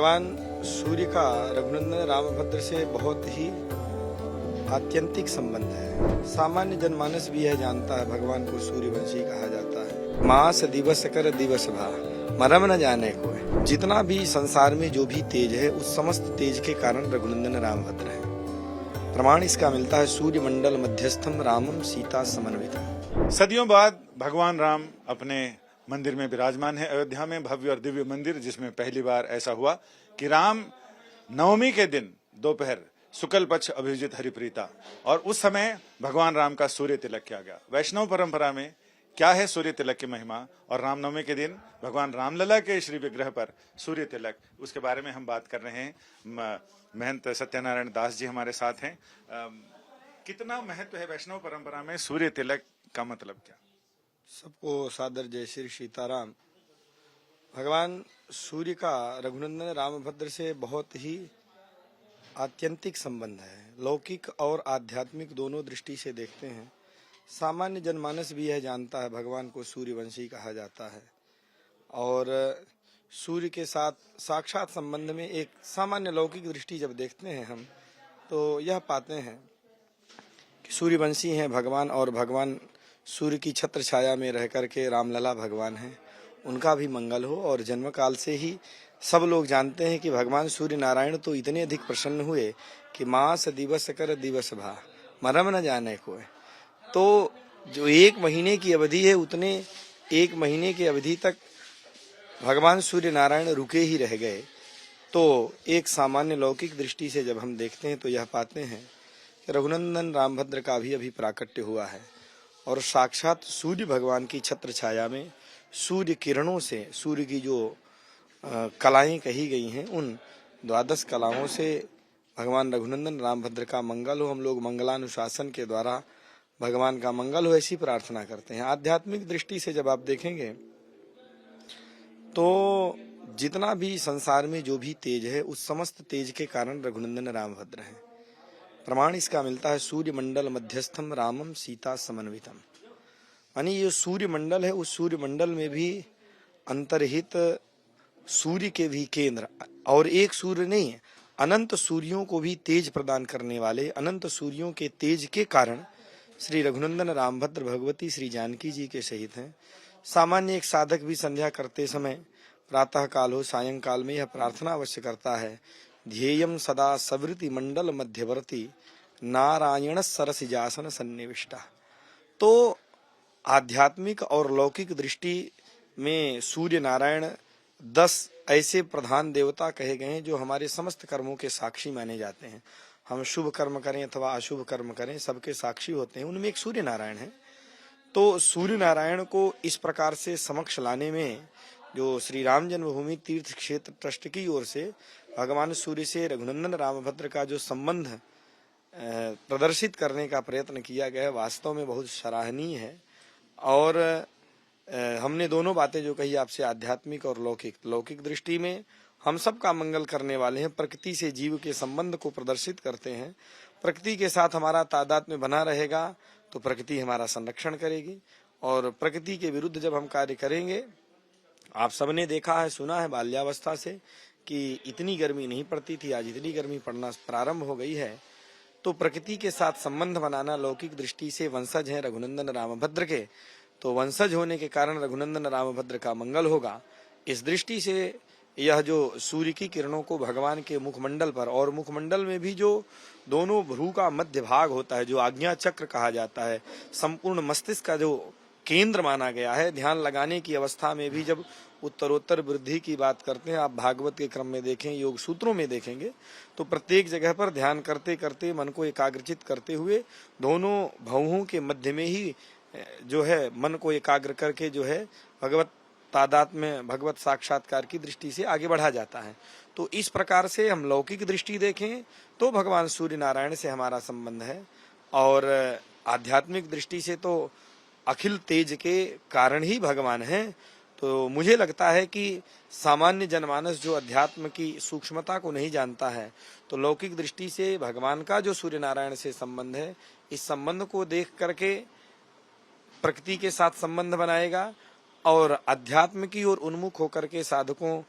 भगवान सूर्य का रघुनंदन रामभद्र से बहुत ही आत्यंतिक संबंध है। सामान्य जनमानस भी यह जानता है भगवान को सूर्यवंशी कहा जाता है। मास दिवस कर दिवस भा मरम न जाने को। जितना भी संसार में जो भी तेज है उस समस्त तेज के कारण रघुनंदन रामभद्र है। प्रमाण इसका मिलता है सूर्य मंडल मध्यस्थम रामम सीता समन्वितम। सदियों बाद भगवान राम अपने मंदिर में विराजमान है अयोध्या में, भव्य और दिव्य मंदिर, जिसमें पहली बार ऐसा हुआ कि राम नवमी के दिन दोपहर शुक्ल पक्ष अभिजित हरिप्रीता, और उस समय भगवान राम का सूर्य तिलक किया गया। वैष्णव परंपरा में क्या है सूर्य तिलक की महिमा और रामनवमी के दिन भगवान रामलला के श्री विग्रह पर सूर्य तिलक, उसके बारे में हम बात कर रहे हैं। महंत सत्यनारायण दास जी हमारे साथ हैं। कितना महत्व है वैष्णव परंपरा में सूर्य तिलक का, मतलब क्या? सबको सादर जय श्री सीताराम। भगवान सूर्य का रघुनंदन रामभद्र से बहुत ही आत्यंतिक संबंध है। लौकिक और आध्यात्मिक दोनों दृष्टि से देखते हैं। सामान्य जनमानस भी यह जानता है भगवान को सूर्यवंशी कहा जाता है, और सूर्य के साथ साक्षात संबंध में एक सामान्य लौकिक दृष्टि जब देखते हैं हम, तो यह पाते हैं कि सूर्यवंशी हैं भगवान, और भगवान सूर्य की छत्र छाया में रह करके रामलला भगवान हैं। उनका भी मंगल हो। और जन्म काल से ही सब लोग जानते हैं कि भगवान सूर्य नारायण तो इतने अधिक प्रसन्न हुए कि मास दिवस कर दिवस भा मरम न जाने को। तो जो एक महीने की अवधि है, उतने एक महीने की अवधि तक भगवान सूर्य नारायण रुके ही रह गए। तो एक सामान्य लौकिक दृष्टि से जब हम देखते हैं तो यह पाते हैं कि रघुनंदन रामभद्र का भी अभी प्राकट्य हुआ है, और साक्षात सूर्य भगवान की छत्र छाया में सूर्य किरणों से, सूर्य की जो कलाएं कही गई हैं, उन 12 कलाओं से भगवान रघुनंदन रामभद्र का मंगल हो। हम लोग मंगलानुशासन के द्वारा भगवान का मंगल हो, ऐसी प्रार्थना करते हैं। आध्यात्मिक दृष्टि से जब आप देखेंगे तो जितना भी संसार में जो भी तेज है उस समस्त तेज के कारण रघुनंदन रामभद्र है। प्रमाण इसका मिलता है सूर्य मंडल मध्यस्थम रामम सीता समन्वितम। यानी ये सूर्य मंडल है, उस सूर्य मंडल में भी अंतर्हित सूर्य के भी केंद्र, और एक सूर्य नहीं है, अनंत सूर्यों को भी तेज प्रदान करने वाले अनंत सूर्यों के तेज के कारण श्री रघुनंदन रामभद्र भगवती श्री जानकी जी के सहित हैं। सामान्य एक साधक भी संध्या करते समय, प्रातः काल हो सायंकाल में, यह प्रार्थना अवश्य करता है, ध्येयम सदा सवृति मंडल मध्यवर्ती नारायण सरसिजासन सन्निविष्टा। तो आध्यात्मिक और लौकिक दृष्टि में सूर्य नारायण 10 ऐसे प्रधान देवता कहे गए हैं जो हमारे समस्त कर्मों के साक्षी माने जाते हैं। हम शुभ कर्म करें अथवा अशुभ कर्म करें, सबके साक्षी होते हैं। उनमें एक सूर्य नारायण है। तो सूर्य नारायण को इस प्रकार से समक्ष लाने में जो श्री राम जन्मभूमि तीर्थ क्षेत्र ट्रस्ट की ओर से भगवान सूर्य से रघुनंदन रामभद्र का जो संबंध प्रदर्शित करने का प्रयत्न किया गया है, वास्तव में बहुत सराहनीय है। और हमने दोनों बातें जो कही आपसे, आध्यात्मिक और लौकिक दृष्टि में हम सब का मंगल करने वाले हैं। प्रकृति से जीव के संबंध को प्रदर्शित करते हैं। प्रकृति के साथ हमारा तादात्म्य बना रहेगा तो प्रकृति हमारा संरक्षण करेगी, और प्रकृति के विरुद्ध जब हम कार्य करेंगे, आप सबने देखा है, सुना है बाल्यावस्था से कि इतनी गर्मी नहीं पड़ती थी, आज इतनी गर्मी पड़ना प्रारंभ हो गई है। तो प्रकृति के साथ संबंध बनाना लौकिक दृष्टि से, वंशज हैं रघुनंदन रामभद्र के, तो वंशज होने के कारण रघुनंदन रामभद्र का मंगल होगा। इस दृष्टि से यह जो सूर्य की किरणों को भगवान के मुखमंडल पर, और मुखमंडल में भी जो दोनों भ्रू का मध्य भाग होता है, जो आज्ञा चक्र कहा जाता है, संपूर्ण मस्तिष्क का जो केंद्र माना गया है, ध्यान लगाने की अवस्था में भी जब उत्तरोत्तर वृद्धि की बात करते हैं, आप भागवत के क्रम में देखें, योग सूत्रों में देखेंगे, तो प्रत्येक जगह पर ध्यान करते करते, मन को एकाग्रचित करते हुए, दोनों भवों के मध्य में ही जो है मन को एकाग्र करके जो है भगवत तादात्म्य, भगवत साक्षात्कार की दृष्टि से आगे बढ़ा जाता है। तो इस प्रकार से हम लौकिक दृष्टि देखें तो भगवान सूर्य नारायण से हमारा संबंध है, और आध्यात्मिक दृष्टि से तो अखिल तेज के कारण ही भगवान है। तो मुझे लगता है कि सामान्य जनमानस जो अध्यात्म की सूक्ष्मता को नहीं जानता है, तो लौकिक दृष्टि से भगवान का जो सूर्य नारायण से संबंध है, इस संबंध को देख करके प्रकृति के साथ संबंध बनाएगा, और अध्यात्म की ओर उन्मुख होकर के साधकों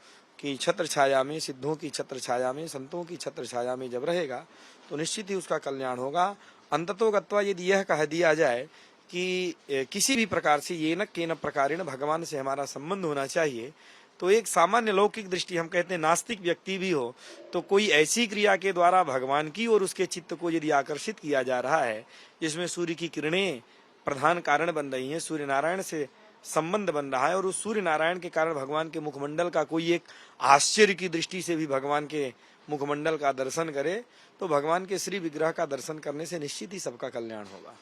कि छत्र छाया में, सिद्धों की छत्र छाया में, संतों की छत्र छाया में जब रहेगा तो निश्चित ही उसका कल्याण होगा। अंततोगत्वा यदि यह कह दिया जाए कि किसी भी प्रकार से ये न केन प्रकारेण भगवान से हमारा संबंध होना चाहिए, तो एक सामान्य लौकिक दृष्टि, हम कहते हैं नास्तिक व्यक्ति भी हो तो कोई ऐसी क्रिया के द्वारा भगवान की और उसके चित्त को यदि आकर्षित किया जा रहा है जिसमें सूर्य की किरणें प्रधान कारण बन रही हैं, सूर्य नारायण से संबंध बन रहा है और उस सूर्य नारायण के कारण भगवान के मुखमंडल का कोई एक आश्चर्य की दृष्टि से भी भगवान के मुखमंडल का दर्शन करे, तो भगवान के श्री विग्रह का दर्शन करने से निश्चित ही सबका कल्याण होगा।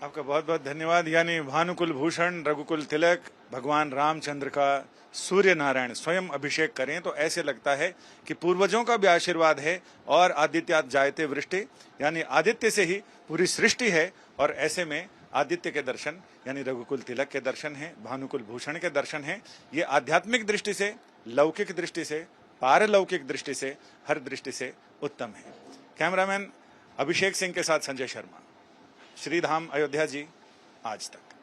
आपका बहुत बहुत धन्यवाद। यानी भानुकुल भूषण रघुकुल तिलक भगवान रामचंद्र का सूर्य नारायण स्वयं अभिषेक करें तो ऐसे लगता है कि पूर्वजों का भी आशीर्वाद है और आदित्यात् जायते वृष्टि, यानी आदित्य से ही पूरी सृष्टि है। और ऐसे में आदित्य के दर्शन यानी रघुकुल तिलक के दर्शन है, भानुकुल भूषण के दर्शन है। ये आध्यात्मिक दृष्टि से, लौकिक दृष्टि से, पारलौकिक दृष्टि से, हर दृष्टि से उत्तम है। कैमरामैन अभिषेक सिंह के साथ संजय शर्मा, श्रीधाम अयोध्या जी, आज तक।